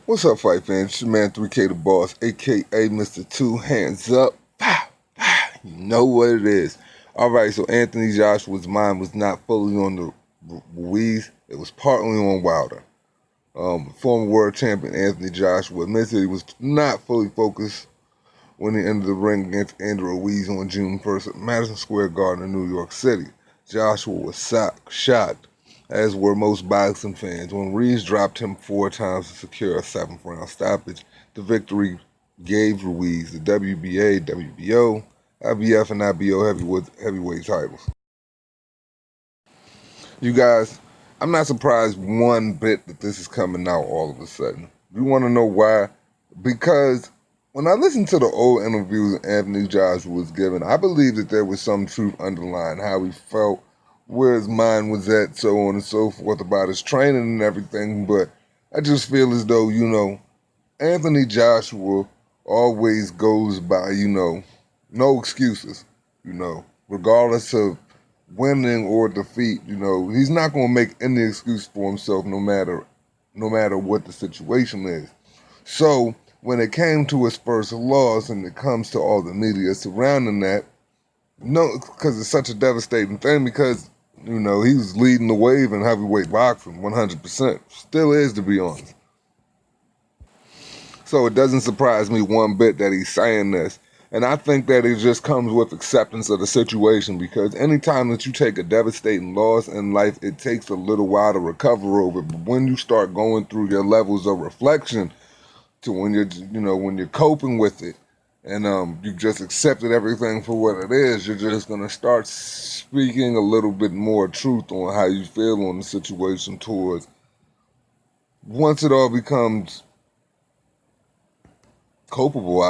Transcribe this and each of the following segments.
What's up, fight fans? It's your man 3K the Boss, aka Mr. Two Hands Up. Pow, pow. You know what it is. Alright, so Anthony Joshua's mind was not fully on the Ruiz, it was partly on Wilder. Former world champion Anthony Joshua admits that he was not fully focused when he entered the ring against Andrew Ruiz on June 1st at Madison Square Garden in New York City. Joshua was shocked, as were most boxing fans, when Ruiz dropped him 4 times to secure a 7th round stoppage. The victory gave Ruiz the WBA, WBO, IBF, and IBO heavyweight titles. You guys, I'm not surprised one bit that this is coming out all of a sudden. You want to know why? Because when I listened to the old interviews Anthony Joshua was giving, I believe that there was some truth underlying how he felt, where his mind was at, so on and so forth, about his training and everything. But I just feel as though, Anthony Joshua always goes by, no excuses, regardless of winning or defeat. He's not going to make any excuse for himself, no matter what the situation is. So when it came to his first loss, and it comes to all the media surrounding that, because it's such a devastating thing, because he was leading the wave in heavyweight boxing, 100%. Still is, to be honest. So it doesn't surprise me one bit that he's saying this. And I think that it just comes with acceptance of the situation, because anytime that you take a devastating loss in life, it takes a little while to recover over it. But when you start going through your levels of reflection to when you're coping with it, and you just accepted everything for what it is, you're just going to start speaking a little bit more truth on how you feel on the situation towards, once it all becomes copable,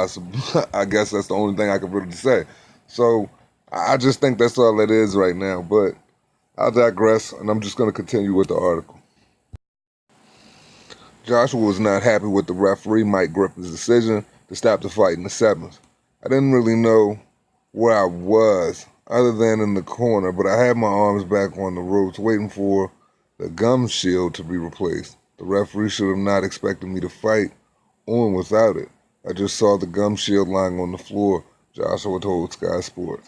I guess that's the only thing I can really say. So I just think that's all it is right now. But I'll digress, and I'm just going to continue with the article. Joshua was not happy with the referee Mike Griffin's decision to stop the fight in the 7th. I didn't really know where I was, other than in the corner, but I had my arms back on the ropes waiting for the gum shield to be replaced. The referee should have not expected me to fight on without it. I just saw the gum shield lying on the floor, Joshua told Sky Sports.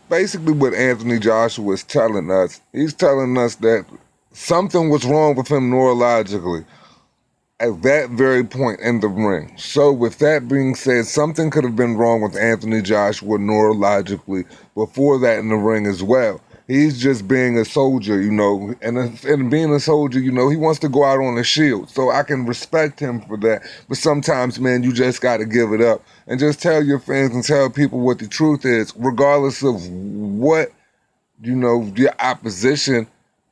Basically what Anthony Joshua is telling us, he's telling us that something was wrong with him neurologically at that very point in the ring. So with that being said, something could have been wrong with Anthony Joshua neurologically before that in the ring as well. He's just being a soldier, and being a soldier, he wants to go out on a shield. So I can respect him for that. But sometimes, man, you just got to give it up and just tell your fans and tell people what the truth is, regardless of what, your opposition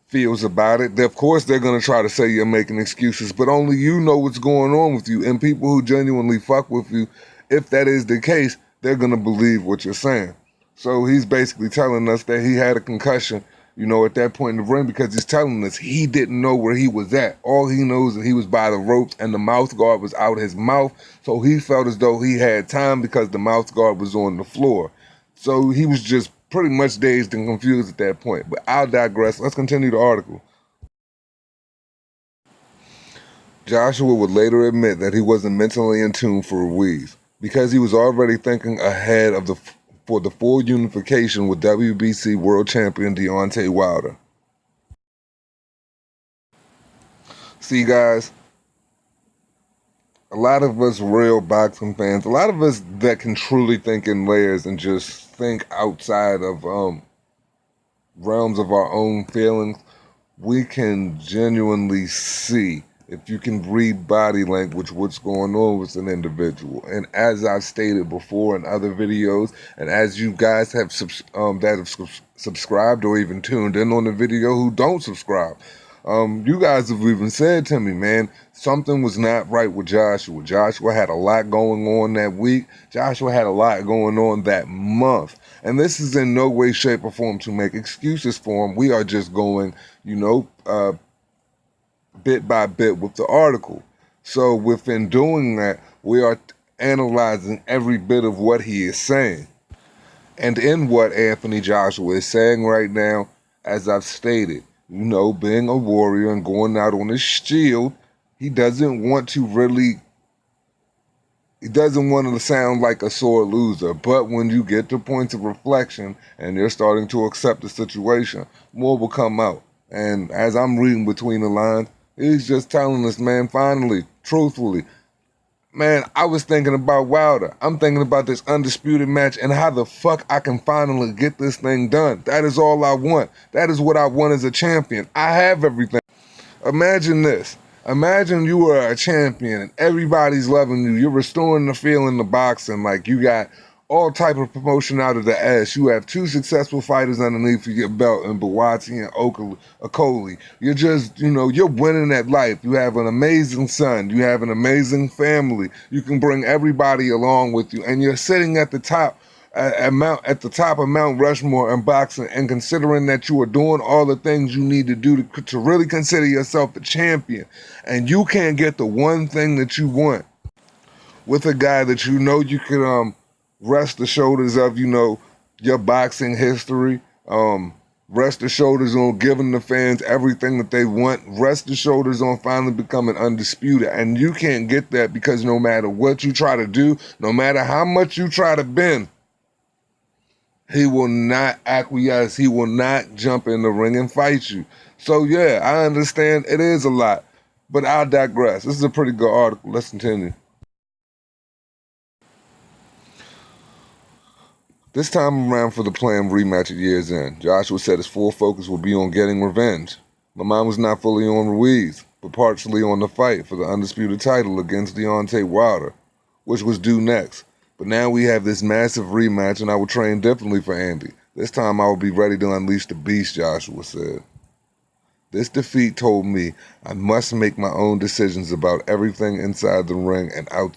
feels about it. Of course, they're going to try to say you're making excuses, but only you know what's going on with you. And people who genuinely fuck with you, if that is the case, they're going to believe what you're saying. So he's basically telling us that he had a concussion, at that point in the ring, because he's telling us he didn't know where he was at. All he knows is he was by the ropes and the mouth guard was out his mouth. So he felt as though he had time because the mouth guard was on the floor. So he was just pretty much dazed and confused at that point. But I'll digress. Let's continue the article. Joshua would later admit that he wasn't mentally in tune for Ruiz, because he was already thinking ahead for the full unification with WBC world champion Deontay Wilder. See, guys, a lot of us real boxing fans, a lot of us that can truly think in layers and just think outside of realms of our own feelings, we can genuinely see, if you can read body language, what's going on with an individual. And as I've stated before in other videos, and as you guys have subscribed or even tuned in on the video who don't subscribe, you guys have even said to me, man, something was not right with Joshua. Joshua had a lot going on that week. Joshua had a lot going on that month. And this is in no way, shape, or form to make excuses for him. We are just going, bit by bit with the article. So within doing that, we are analyzing every bit of what he is saying. And in what Anthony Joshua is saying right now, as I've stated, being a warrior and going out on his shield he doesn't want to really, he doesn't want to sound like a sore loser. But when you get to points of reflection and you're starting to accept the situation, more will come out. And as I'm reading between the lines, he's just telling us, man, finally, truthfully, man, I was thinking about Wilder. I'm thinking about this undisputed match and how the fuck I can finally get this thing done. That is all I want. That is what I want as a champion. I have everything. Imagine this. Imagine you are a champion and everybody's loving you. You're restoring the feeling of boxing. Like you got all type of promotion out of the ass. You have two successful fighters underneath your belt in Buatsi and Okoli. You're just, you're winning at life. You have an amazing son. You have an amazing family. You can bring everybody along with you. And you're sitting at the top at the top of Mount Rushmore in boxing, and considering that you are doing all the things you need to do to really consider yourself a champion, and you can't get the one thing that you want with a guy that you can rest the shoulders of, your boxing history, rest the shoulders on giving the fans everything that they want, rest the shoulders on finally becoming undisputed. And you can't get that because no matter what you try to do, no matter how much you try to bend, he will not acquiesce. He will not jump in the ring and fight you. So yeah, I understand it is a lot, but I digress. This is a pretty good article. Let's continue. This time around for the planned rematch at year's end, Joshua said his full focus will be on getting revenge. My mind was not fully on Ruiz, but partially on the fight for the undisputed title against Deontay Wilder, which was due next. But now we have this massive rematch, and I will train differently for Andy. This time I will be ready to unleash the beast, Joshua said. This defeat told me I must make my own decisions about everything inside the ring and out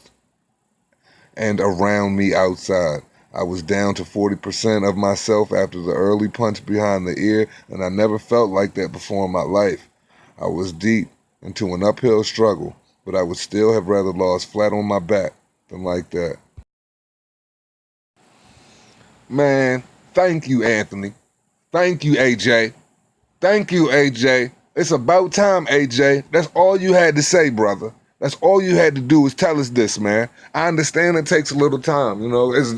and around me outside. I was down to 40% of myself after the early punch behind the ear, and I never felt like that before in my life. I was deep into an uphill struggle, but I would still have rather lost flat on my back than like that. Man, thank you, Anthony. Thank you, AJ. Thank you, AJ. It's about time, AJ. That's all you had to say, brother. That's all you had to do is tell us this, man. I understand it takes a little time,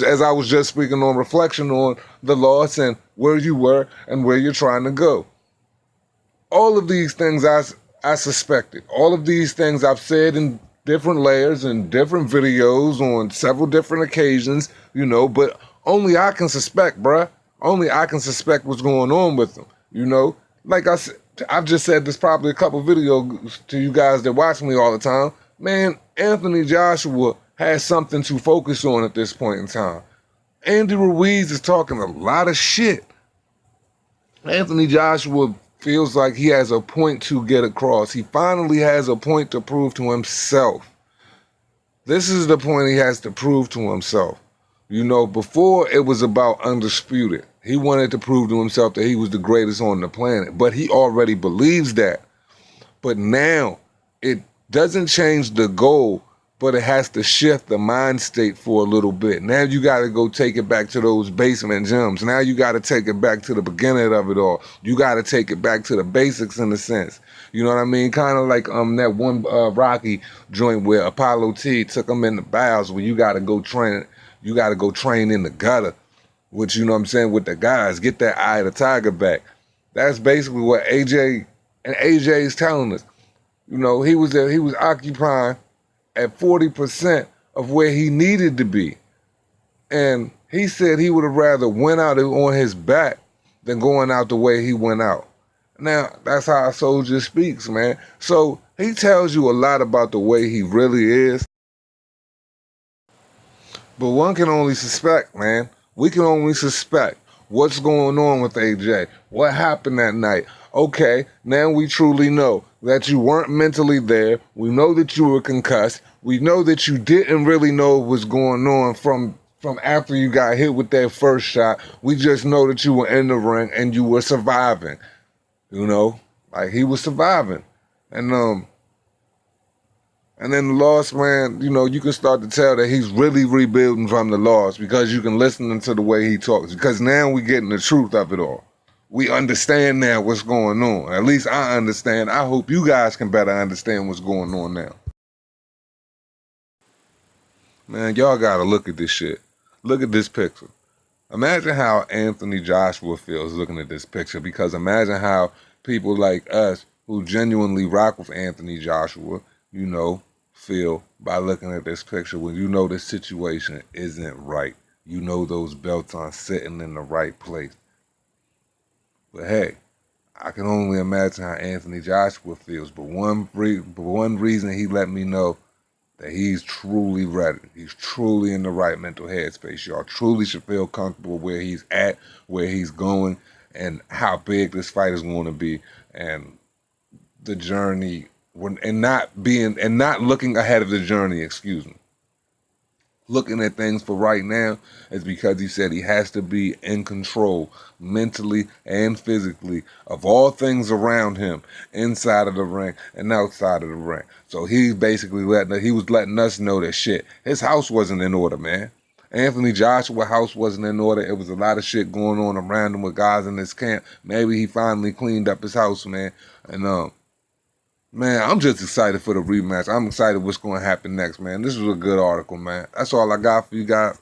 as I was just speaking on reflection on the loss and where you were and where you're trying to go. All of these things I suspected. All of these things I've said in different layers and different videos on several different occasions, but only I can suspect, bruh. Only I can suspect what's going on with them, Like I said, I've just said this probably a couple videos to you guys that watch me all the time. Man, Anthony Joshua has something to focus on at this point in time. Andy Ruiz is talking a lot of shit. Anthony Joshua feels like he has a point to get across. He finally has a point to prove to himself. This is the point he has to prove to himself. Before it was about undisputed. He wanted to prove to himself that he was the greatest on the planet, but he already believes that. But now it doesn't change the goal, but it has to shift the mind state for a little bit. Now you got to go take it back to those basement gyms. Now you got to take it back to the beginning of it all. You got to take it back to the basics in a sense. You know what I mean? Kind of like that one Rocky joint where Apollo T took him in the bowels where you got to go train. You got to go train in the gutter, which, with the guys, get that eye of the tiger back. That's basically what AJ is telling us. He was occupying at 40% of where he needed to be. And he said he would have rather went out on his back than going out the way he went out. Now, that's how a soldier speaks, man. So he tells you a lot about the way he really is. But one can only suspect, man. We can only suspect what's going on with AJ. What happened that night? Okay, now we truly know that you weren't mentally there. We know that you were concussed. We know that you didn't really know what was going on from after you got hit with that first shot. We just know that you were in the ring and you were surviving. Like he was surviving. And then the loss, man, you can start to tell that he's really rebuilding from the loss because you can listen to the way he talks. Because now we're getting the truth of it all. we understand now what's going on. At least I understand. I hope you guys can better understand what's going on now. Man, y'all gotta look at this shit. Look at this picture. Imagine how Anthony Joshua feels looking at this picture, because imagine how people like us who genuinely rock with Anthony Joshua, you know, feel by looking at this picture when you know this situation isn't right. You know those belts aren't sitting in the right place. But hey, I can only imagine how Anthony Joshua feels. But one reason he let me know that he's truly ready. He's truly in the right mental headspace. Y'all truly should feel comfortable where he's at, where he's going, and how big this fight is going to be, and the journey, and not looking ahead of the journey. Excuse me. Looking at things for right now is because he said he has to be in control mentally and physically of all things around him, inside of the ring and outside of the ring. So he basically was letting us know that shit, his house wasn't in order, man. Anthony Joshua's house wasn't in order. It was a lot of shit going on around him with guys in his camp. Maybe he finally cleaned up his house, man. And man, I'm just excited for the rematch. I'm excited what's going to happen next, man. This was a good article, man. That's all I got for you guys.